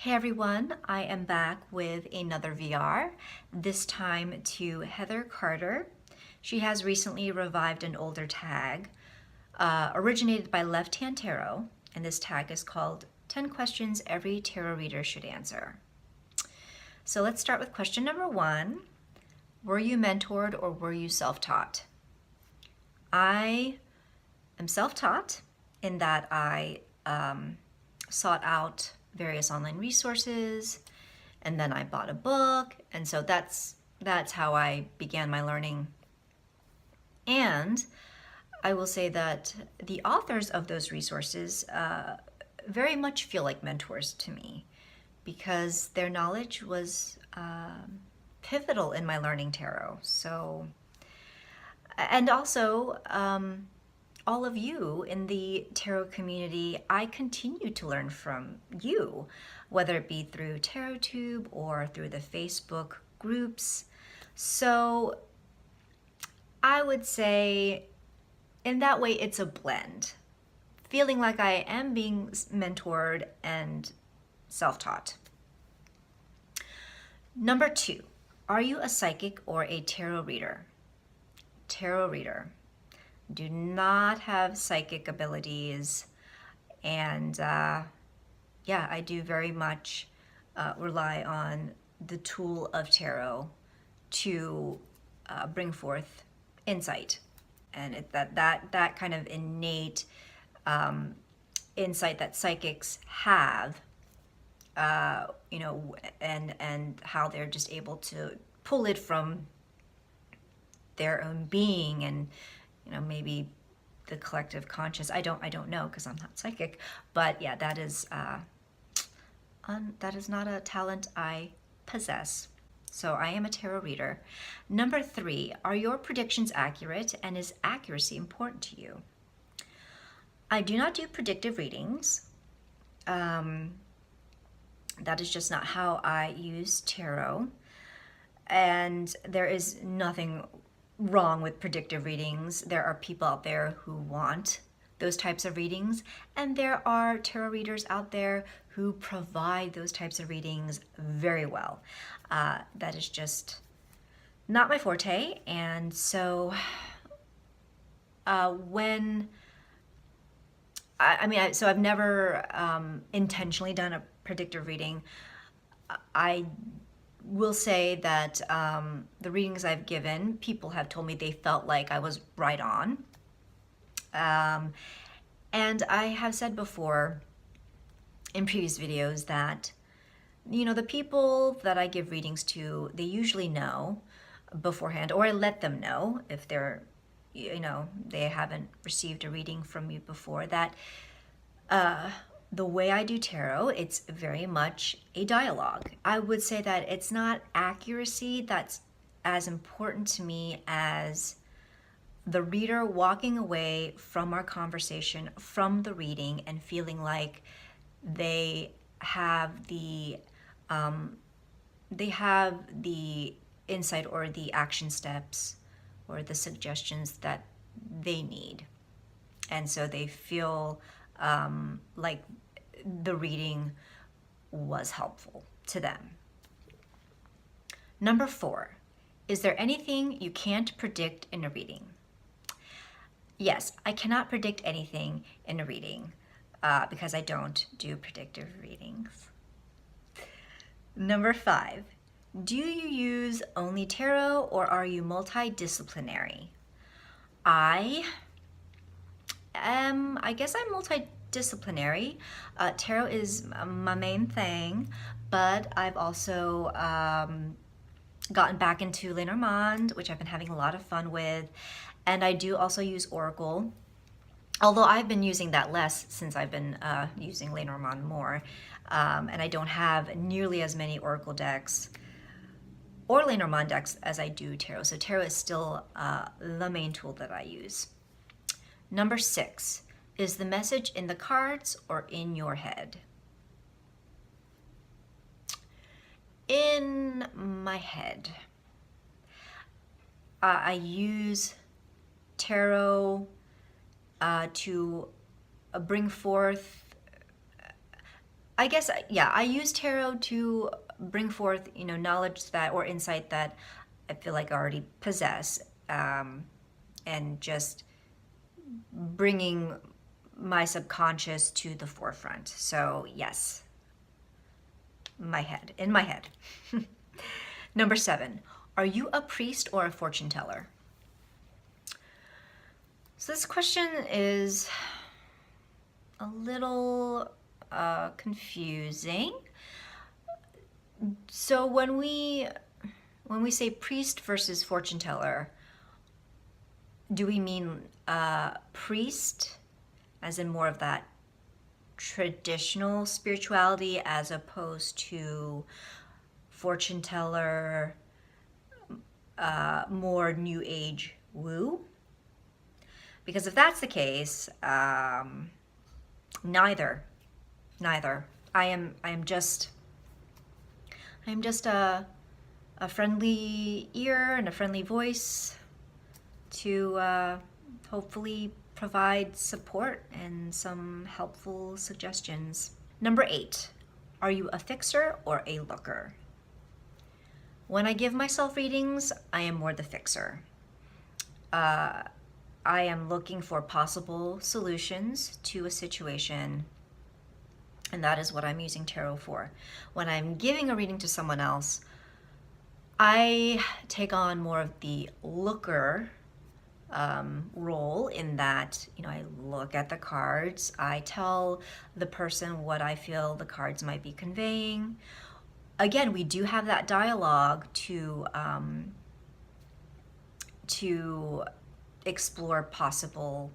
Hey everyone, I am back with another VR, this time to Heather Carter. She has recently revived an older tag, originated by Left Hand Tarot, and this tag is called 10 Questions Every Tarot Reader Should Answer. So let's start with question number 1. Were you mentored or were you self-taught? I am self-taught in that I sought out various online resources, and then I bought a book, and so that's how I began my learning. And I will say that the authors of those resources very much feel like mentors to me because their knowledge was pivotal in my learning tarot. So, and also, all of you in the tarot community, I continue to learn from you, whether it be through TarotTube or through the Facebook groups. So I would say in that way it's a blend, feeling like I am being mentored and self-taught. Number 2, are you a psychic or a tarot reader? Tarot reader. Do not have psychic abilities, and yeah, I do very much rely on the tool of tarot to bring forth insight, and that kind of innate insight that psychics have, and how they're just able to pull it from their own being and maybe the collective conscious. I don't know because I'm not psychic, but yeah, that is not a talent I possess. So I am a tarot reader. Number 3, are your predictions accurate, and is accuracy important to you? I do not do predictive readings. That is just not how I use tarot, and there is nothing wrong with predictive readings. There are people out there who want those types of readings, and there are tarot readers out there who provide those types of readings very well. That is just not my forte, and so so I've never intentionally done a predictive reading. I will say that the readings I've given, people have told me they felt like I was right on. And I have said before in previous videos that, the people that I give readings to, they usually know beforehand, or I let them know if they're, they haven't received a reading from me before, that the way I do tarot, it's very much a dialogue. I would say that it's not accuracy that's as important to me as the reader walking away from our conversation, from the reading, and feeling like they have the insight or the action steps or the suggestions that they need. And so they feel like the reading was helpful to them. Number 4, is there anything you can't predict in a reading? Yes, I cannot predict anything in a reading because I don't do predictive readings. Number 5, do you use only tarot or are you multidisciplinary? I guess I'm multidisciplinary. Tarot is my main thing, but I've also gotten back into Lenormand, which I've been having a lot of fun with, and I do also use Oracle, although I've been using that less since I've been using Lenormand more, and I don't have nearly as many Oracle decks or Lenormand decks as I do tarot, so tarot is still the main tool that I use. Number 6, is the message in the cards or in your head? In my head. I use tarot to bring forth I guess, yeah, I use tarot to bring forth, knowledge that or insight that I feel like I already possess, and just bringing my subconscious to the forefront. So, yes, in my head. Number 7, are you a priest or a fortune teller? So this question is a little confusing. So when we say priest versus fortune teller, do we mean priest as in more of that traditional spirituality as opposed to fortune teller, more new age woo? Because if that's the case, neither. I am just a friendly ear and a friendly voice to hopefully provide support and some helpful suggestions. Number 8, are you a fixer or a looker? When I give myself readings, I am more the fixer. I am looking for possible solutions to a situation, and that is what I'm using tarot for. When I'm giving a reading to someone else, I take on more of the looker role in that, I look at the cards, I tell the person what I feel the cards might be conveying. Again, we do have that dialogue to explore possible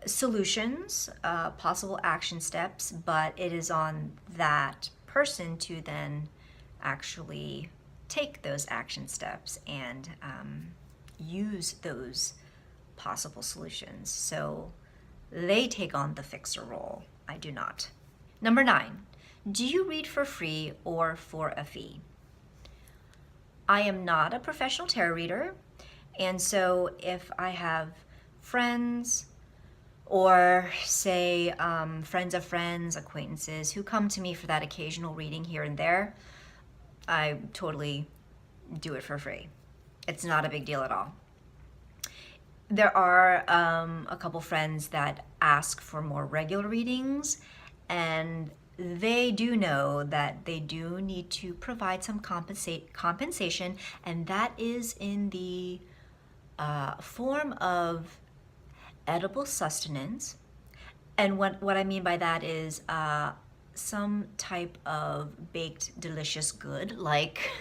solutions, possible action steps, but it is on that person to then actually take those action steps and use those possible solutions. So they take on the fixer role. I do not. Number 9, do you read for free or for a fee? I am not a professional tarot reader, and so if I have friends or say friends of friends, acquaintances who come to me for that occasional reading here and there, I totally do it for free. It's not a big deal at all. There are a couple friends that ask for more regular readings, and they do know that they do need to provide some compensation, and that is in the form of edible sustenance. And what I mean by that is some type of baked delicious good like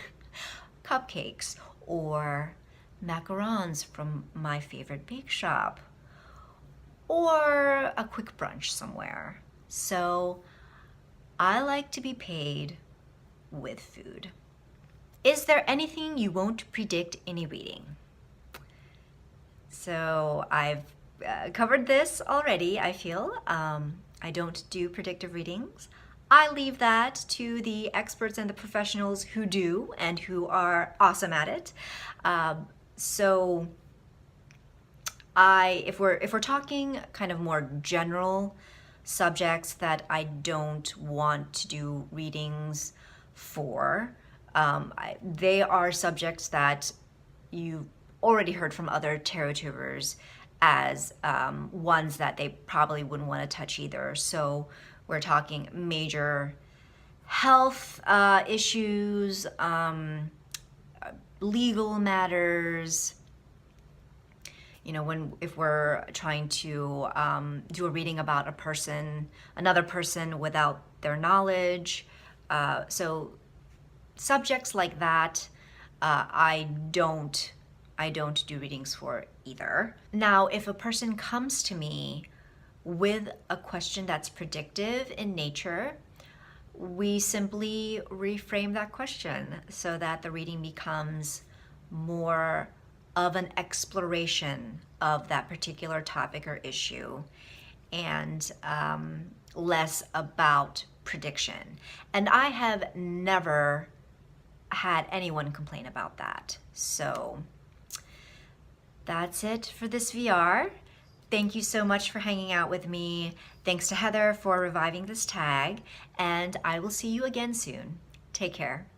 cupcakes or macarons from my favorite bake shop or a quick brunch somewhere. So I like to be paid with food. Is there anything you won't predict in a reading? So I've covered this already, I feel. I don't do predictive readings. I leave that to the experts and the professionals who do and who are awesome at it. So if we're talking kind of more general subjects that I don't want to do readings for, they are subjects that you've already heard from other tarot tubers as ones that they probably wouldn't want to touch either. So we're talking major health issues, legal matters. If we're trying to do a reading about another person without their knowledge. So subjects like that, I don't do readings for either. Now, if a person comes to me with a question that's predictive in nature, we simply reframe that question so that the reading becomes more of an exploration of that particular topic or issue and less about prediction. And I have never had anyone complain about that. So that's it for this VR. Thank you so much for hanging out with me. Thanks to Heather for reviving this tag, and I will see you again soon. Take care.